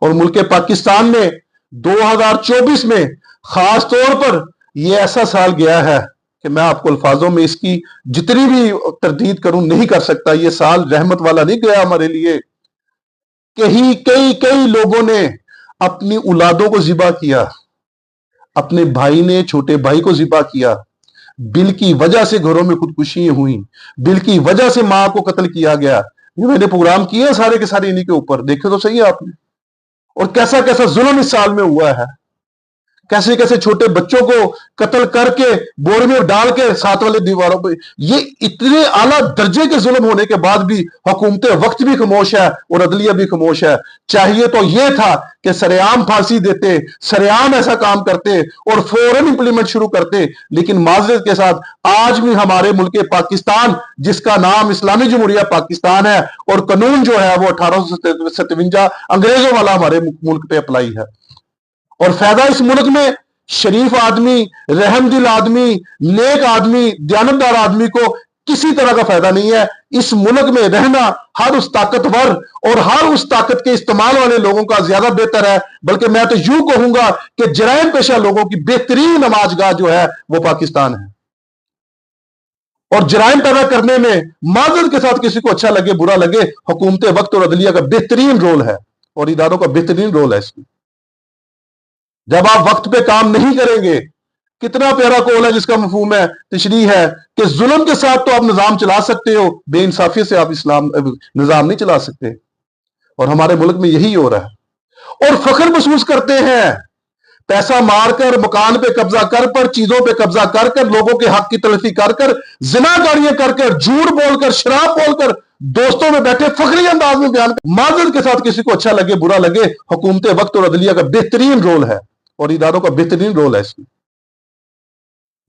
اور ملک پاکستان میں 2024 میں خاص طور پر یہ ایسا سال گیا ہے کہ میں آپ کو الفاظوں میں اس کی جتنی بھی تردید کروں نہیں کر سکتا. یہ سال رحمت والا نہیں گیا ہمارے لیے. کئی لوگوں نے اپنی اولادوں کو ذبح کیا، اپنے بھائی نے چھوٹے بھائی کو ذبح کیا، بل کی وجہ سے گھروں میں خودکشی ہوئیں، بل کی وجہ سے ماں کو قتل کیا گیا. یہ میں نے پروگرام کیے سارے کے سارے انہی کے اوپر، دیکھے تو صحیح آپ نے. اور کیسا کیسا ظلم اس سال میں ہوا ہے، کیسے کیسے چھوٹے بچوں کو قتل کر کے بورے میں ڈال کے ساتھ والے دیواروں پہ. یہ اتنے اعلیٰ درجے کے ظلم ہونے کے بعد بھی حکومت وقت بھی خاموش ہے اور عدلیہ بھی خاموش ہے. چاہیے تو یہ تھا کہ سرعام پھانسی دیتے، سرعام ایسا کام کرتے اور فوراً امپلیمنٹ شروع کرتے. لیکن معذرت کے ساتھ آج بھی ہمارے ملک پاکستان، جس کا نام اسلامی جمہوریہ پاکستان ہے، اور قانون جو ہے وہ 1857 انگریزوں والا ہمارے ملک پہ اپلائی ہے. اور فائدہ اس ملک میں شریف آدمی، رحم دل آدمی، نیک آدمی، دیانتدار آدمی کو کسی طرح کا فائدہ نہیں ہے. اس ملک میں رہنا ہر اس طاقتور اور ہر اس طاقت کے استعمال والے لوگوں کا زیادہ بہتر ہے. بلکہ میں تو یوں کہوں گا کہ جرائم پیشہ لوگوں کی بہترین نماز گاہ جو ہے وہ پاکستان ہے. اور جرائم پیدا کرنے میں معذرت کے ساتھ کسی کو اچھا لگے برا لگے، حکومت وقت اور عدلیہ کا بہترین رول ہے اور اداروں کا بہترین رول ہے اس میں. جب آپ وقت پہ کام نہیں کریں گے، کتنا پیارا قول ہے جس کا مفہوم ہے، تشریح ہے کہ ظلم کے ساتھ تو آپ نظام چلا سکتے ہو، بے انصافی سے آپ نظام نہیں چلا سکتے. اور ہمارے ملک میں یہی ہو رہا ہے. اور فخر محسوس کرتے ہیں پیسہ مار کر، مکان پہ قبضہ کر چیزوں پہ قبضہ کر لوگوں کے حق کی تلفی کر زنا کاریاں کر جھوٹ بول کر، شراب بول کر، دوستوں میں بیٹھے فخری انداز میں بیان کر. معذرت کے ساتھ کسی کو اچھا لگے برا لگے، حکومت وقت اور عدلیہ کا بہترین رول ہے اور اداروں کا بہترین رول ہے اس میں.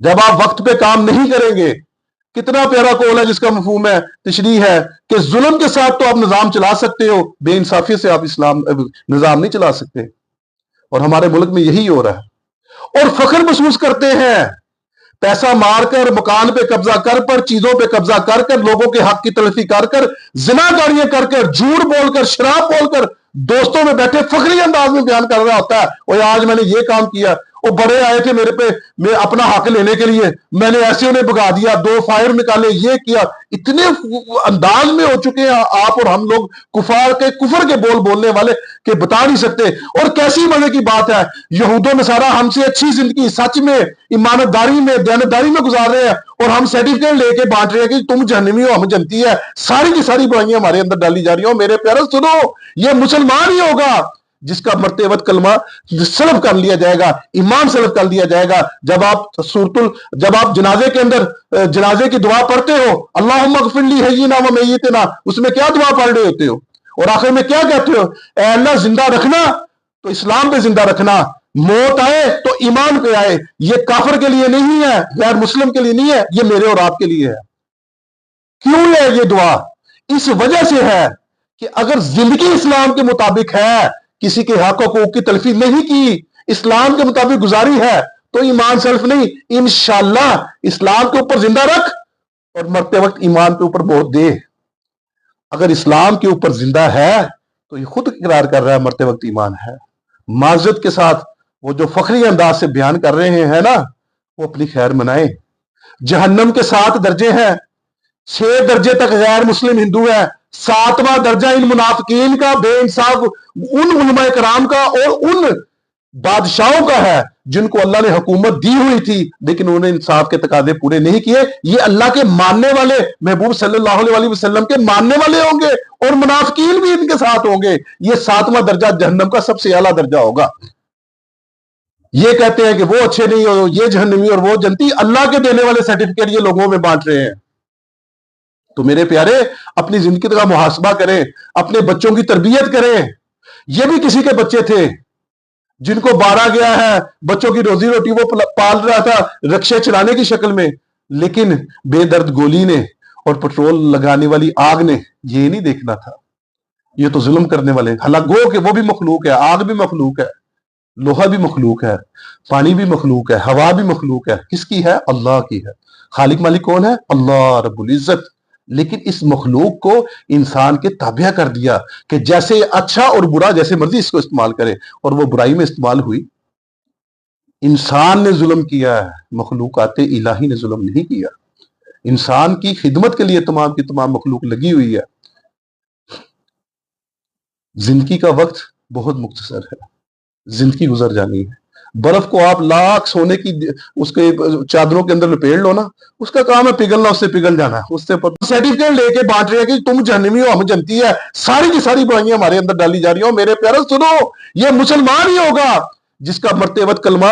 جب آپ وقت پہ کام نہیں کریں گے، کتنا پیارا قول ہے جس کا مفہوم ہے، تشریح ہے کہ ظلم کے ساتھ تو آپ نظام چلا سکتے ہو، بے انصافی سے آپ نظام نہیں چلا سکتے. اور ہمارے ملک میں یہی ہو رہا ہے. اور فخر محسوس کرتے ہیں پیسہ مار کر، مکان پہ قبضہ کر چیزوں پہ قبضہ کر لوگوں کے حق کی تلفی کر زنا کاریاں کر جھوٹ بول کر، شراب بول کر، دوستوں میں بیٹھے فخری انداز میں بیان کر رہا ہوتا ہے، اور آج میں نے یہ کام کیا، وہ بڑے آئے تھے میرے پہ میں اپنا حق لینے کے لیے، میں نے ایسے انہیں بگا دیا، 2 فائر نکالے، یہ کیا. اتنے انداز میں ہو چکے ہیں آپ اور ہم لوگ کفر کے بول بولنے والے کہ بتا نہیں سکتے. اور کیسی مزے کی بات ہے، یہود و نصارہ ہم سے اچھی زندگی سچ میں، ایمانت داری میں، دیانتداری میں گزار رہے ہیں، اور ہم سرٹیفکیٹ لے کے بانٹ رہے ہیں کہ تم جہنمی ہو، ہم جنتی ہے. ساری کی ساری برائیاں ہمارے اندر ڈالی جا رہی ہیں. میرے پیارے سنو، یہ مسلمان ہی ہوگا جس کا مرتے وقت کلمہ سلب کر لیا جائے گا، ایمان سلب کر لیا جائے گا. جب آپ جنازے کے اندر جنازے کی دعا پڑھتے ہو، اللہم اغفر لی حینا و میتنا، اس میں کیا دعا پڑھ رہے ہوتے ہو؟ اور آخر میں کیا کہتے ہو؟ اے اللہ زندہ رکھنا تو اسلام پہ زندہ رکھنا، موت آئے تو ایمان پہ آئے. یہ کافر کے لیے نہیں ہے، غیر مسلم کے لیے نہیں ہے، یہ میرے اور آپ کے لیے ہے. کیوں ہے یہ دعا؟ اس وجہ سے ہے کہ اگر زندگی اسلام کے مطابق ہے، کسی کے حق حقوق کی تلفی نہیں کی، اسلام کے مطابق گزاری ہے، تو ایمان سلف نہیں، انشاءاللہ اسلام کے اوپر زندہ رکھ اور مرتے وقت ایمان کے اوپر موت دے. اگر اسلام کے اوپر زندہ ہے تو یہ خود اقرار کر رہا ہے مرتے وقت ایمان ہے. معذرت کے ساتھ وہ جو فخری انداز سے بیان کر رہے ہیں نا، وہ اپنی خیر منائیں. جہنم کے 7 درجے ہیں، 6 درجے تک غیر مسلم ہندو ہے، 7واں درجہ ان منافقین کا، بے انصاف ان علماء کرام کا اور ان بادشاہوں کا ہے جن کو اللہ نے حکومت دی ہوئی تھی لیکن انہوں نے انصاف کے تقاضے پورے نہیں کیے. یہ اللہ کے ماننے والے، محبوب صلی اللہ علیہ وسلم کے ماننے والے ہوں گے، اور منافقین بھی ان کے ساتھ ہوں گے. یہ 7واں درجہ جہنم کا سب سے اعلیٰ درجہ ہوگا. یہ کہتے ہیں کہ وہ اچھے نہیں ہو، یہ جہنمی اور وہ جنتی، اللہ کے دینے والے سرٹیفکیٹ یہ لوگوں میں بانٹ رہے ہیں. تو میرے پیارے، اپنی زندگی کا محاسبہ کریں، اپنے بچوں کی تربیت کریں. یہ بھی کسی کے بچے تھے جن کو مارا گیا ہے، بچوں کی روزی روٹی وہ پال رہا تھا رکشے چلانے کی شکل میں، لیکن بے درد گولی نے اور پٹرول لگانے والی آگ نے یہ نہیں دیکھنا تھا. یہ تو ظلم کرنے والے، حالانکہ گو کہ وہ بھی مخلوق ہے، آگ بھی مخلوق ہے، لوہا بھی مخلوق ہے، پانی بھی مخلوق ہے، ہوا بھی مخلوق ہے. کس کی ہے؟ اللہ کی ہے. خالق مالک کون ہے؟ اللہ رب العزت. لیکن اس مخلوق کو انسان کے تابع کر دیا کہ جیسے اچھا اور برا جیسے مرضی اس کو استعمال کرے، اور وہ برائی میں استعمال ہوئی۔ انسان نے ظلم کیا ہے، مخلوقات الہی نے ظلم نہیں کیا۔ انسان کی خدمت کے لیے تمام کی تمام مخلوق لگی ہوئی ہے۔ زندگی کا وقت بہت مختصر ہے، زندگی گزر جانی ہے۔ برف کو آپ لاکھ سونے کی اس کے چادروں کے اندر لپیڑ لو نا، اس کا کام ہے پگھلنا، اس سے پگھل جانا ہے۔ اس سے سرٹیفکیٹ لے کے بانٹ رہے ہیں کہ تم جہنمی ہو، ہم جنتی ہے، ساری کی ساری برائیاں ہمارے اندر ڈالی جا رہی ہیں۔ میرے پیارے سنو، یہ مسلمان ہی ہوگا جس کا مرتے وقت کلمہ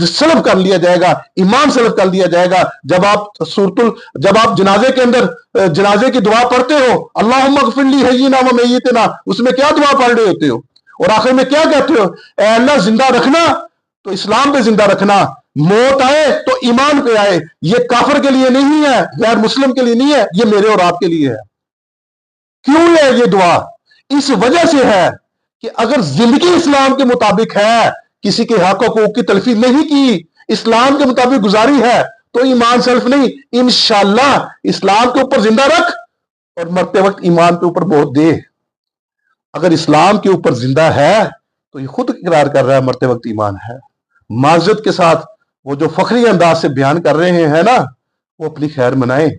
سلب کر لیا جائے گا، ایمان سلب کر لیا جائے گا۔ جب آپ جنازے کے اندر جنازے کی دعا پڑھتے ہو، اللہم اغفر لی حینا و میتنا، اس میں کیا دعا پڑھ رہے ہوتے ہو؟ اور آخر میں کیا کہتے ہو؟ اے اللہ زندہ رکھنا تو اسلام پہ زندہ رکھنا، موت آئے تو ایمان پہ آئے۔ یہ کافر کے لیے نہیں ہے، غیر مسلم کے لیے نہیں ہے، یہ میرے اور آپ کے لیے ہے۔ کیوں ہے یہ دعا؟ اس وجہ سے ہے کہ اگر زندگی اسلام کے مطابق ہے، کسی کے حق حقوق کی تلفی نہیں کی، اسلام کے مطابق گزاری ہے، تو ایمان صرف نہیں، انشاءاللہ اسلام کے اوپر زندہ رکھ اور مرتے وقت ایمان کے اوپر موت دے۔ اگر اسلام کے اوپر زندہ ہے تو یہ خود اقرار کر رہا ہے مرتے وقت ایمان ہے۔ معذرت کے ساتھ وہ جو فخری انداز سے بیان کر رہے ہیں نا، وہ اپنی خیر منائیں۔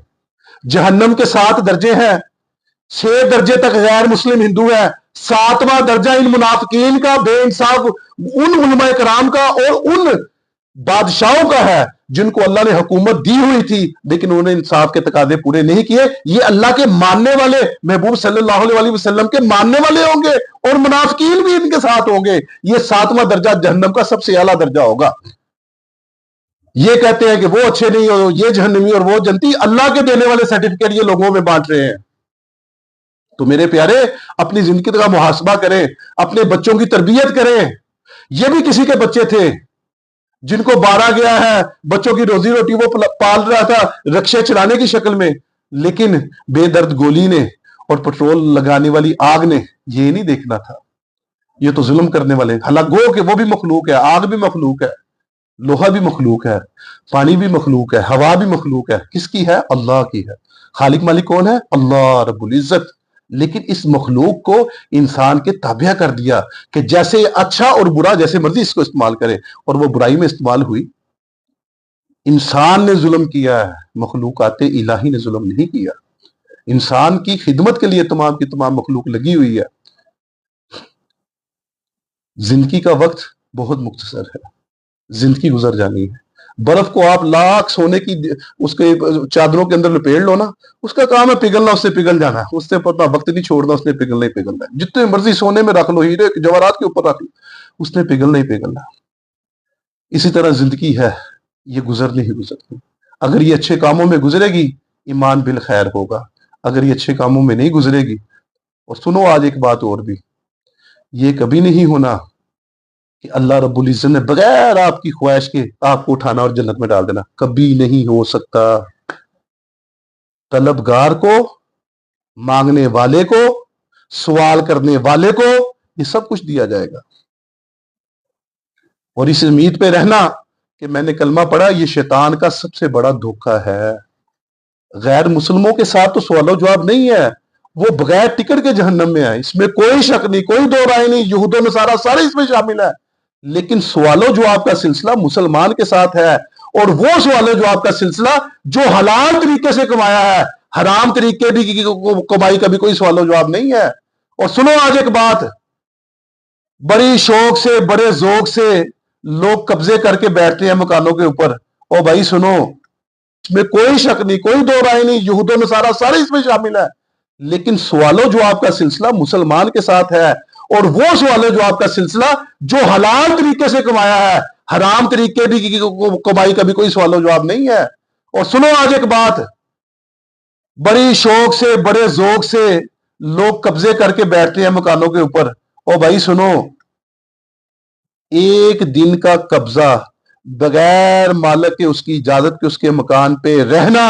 جہنم کے 7 درجے ہیں، 6 درجے تک غیر مسلم ہندو ہے، 7واں درجہ ان منافقین کا، بے انصاف ان علماء کرام کا اور ان بادشاہوں کا ہے جن کو اللہ نے حکومت دی ہوئی تھی لیکن انہوں نے انصاف کے تقاضے پورے نہیں کیے۔ یہ اللہ کے ماننے والے، محبوب صلی اللہ علیہ وسلم کے ماننے والے ہوں گے، اور منافقین بھی ان کے ساتھ ہوں گے۔ یہ 7واں درجہ جہنم کا سب سے اعلیٰ درجہ ہوگا۔ یہ کہتے ہیں کہ وہ اچھے نہیں ہو، یہ جہنمی اور وہ جنتی، اللہ کے دینے والے سرٹیفکیٹ یہ لوگوں میں بانٹ رہے ہیں۔ تو میرے پیارے، اپنی زندگی کا محاسبہ کریں، اپنے بچوں کی تربیت کریں۔ یہ بھی کسی کے بچے تھے جن کو مارا گیا ہے، بچوں کی روزی روٹی وہ پال رہا تھا رکشے چلانے کی شکل میں، لیکن بے درد گولی نے اور پٹرول لگانے والی آگ نے یہ نہیں دیکھنا تھا۔ یہ تو ظلم کرنے والے، حالانکہ گو کہ وہ بھی مخلوق ہے، آگ بھی مخلوق ہے، لوہا بھی مخلوق ہے، پانی بھی مخلوق ہے، ہوا بھی مخلوق ہے۔ کس کی ہے؟ اللہ کی ہے۔ خالق مالک کون ہے؟ اللہ رب العزت۔ لیکن اس مخلوق کو انسان کے تابع کر دیا کہ جیسے اچھا اور برا جیسے مرضی اس کو استعمال کرے، اور وہ برائی میں استعمال ہوئی۔ انسان نے ظلم کیا ہے، مخلوقات الہی نے ظلم نہیں کیا۔ انسان کی خدمت کے لیے تمام کی تمام مخلوق لگی ہوئی ہے۔ زندگی کا وقت بہت مختصر ہے، زندگی گزر جانی ہے۔ برف کو آپ لاکھ سونے کی اس کے چادروں کے اندر لپیڑ لو نا، اس کا کام ہے پگھلنا، اس سے پگھل جانا ہے۔ اس سے پتہ وقت نہیں چھوڑنا، اس نے پگھلنا ہی پگھلنا ہے۔ جتنے مرضی سونے میں رکھ لو، ہیرے جواہرات کے اوپر رکھ لو، اس نے پگھلنا ہی پگھلنا ہے۔ اسی طرح زندگی ہے، یہ گزرنی ہی گزرنی۔ اگر یہ اچھے کاموں میں گزرے گی، ایمان بالخیر ہوگا۔ اگر یہ اچھے کاموں میں نہیں گزرے گی، اور سنو آج ایک بات اور بھی، یہ کبھی نہیں ہونا کہ اللہ رب العزت نے بغیر آپ کی خواہش کے آپ کو اٹھانا اور جنت میں ڈال دینا، کبھی نہیں ہو سکتا۔ طلبگار کو، مانگنے والے کو، سوال کرنے والے کو یہ سب کچھ دیا جائے گا، اور اس امید پہ رہنا کہ میں نے کلمہ پڑھا، یہ شیطان کا سب سے بڑا دھوکہ ہے۔ غیر مسلموں کے ساتھ تو سوال و جواب نہیں ہے، وہ بغیر ٹکٹ کے جہنم میں آئے، اس میں کوئی شک نہیں، کوئی دو رائے نہیں۔ یہود و نصارہ سارے اس میں شامل ہے، لیکن سوال و جواب کا سلسلہ مسلمان کے ساتھ ہے، اور وہ سوال و جواب کا سلسلہ جو حلال طریقے سے کمایا ہے، حرام طریقے بھی کمائی کا بھی کوئی سوال و جواب نہیں ہے۔ اور سنو آج ایک بات، بڑی شوق سے، بڑے ذوق سے لوگ قبضے کر کے بیٹھتے ہیں مکانوں کے اوپر۔ او بھائی سنو، اس میں کوئی شک نہیں، کوئی دو رائے نہیں، یہود و نصارہ سارے اس میں شامل ہے، لیکن سوال و جواب کا سلسلہ مسلمان کے ساتھ ہے، اور وہ سوال و جواب کا سلسلہ جو حلال طریقے سے کمایا ہے، حرام طریقے بھی کمائی کا بھی کوئی سوال و جواب نہیں ہے۔ اور سنو آج ایک بات، بڑی شوق سے، بڑے ذوق سے لوگ قبضے کر کے بیٹھتے ہیں مکانوں کے اوپر۔ او بھائی سنو، ایک دن کا قبضہ بغیر مالک کے، اس کی اجازت کے، اس کے مکان پہ رہنا،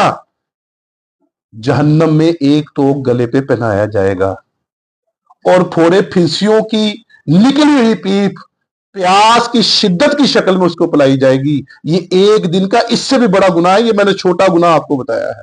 جہنم میں ایک تو گلے پہ پہنایا جائے گا، اور پھوڑے پھنسیوں کی نکلی ہوئی پیپ پیاس کی شدت کی شکل میں اس کو پلائی جائے گی۔ یہ ایک دن کا اس سے بھی بڑا گناہ ہے، یہ میں نے چھوٹا گناہ آپ کو بتایا ہے۔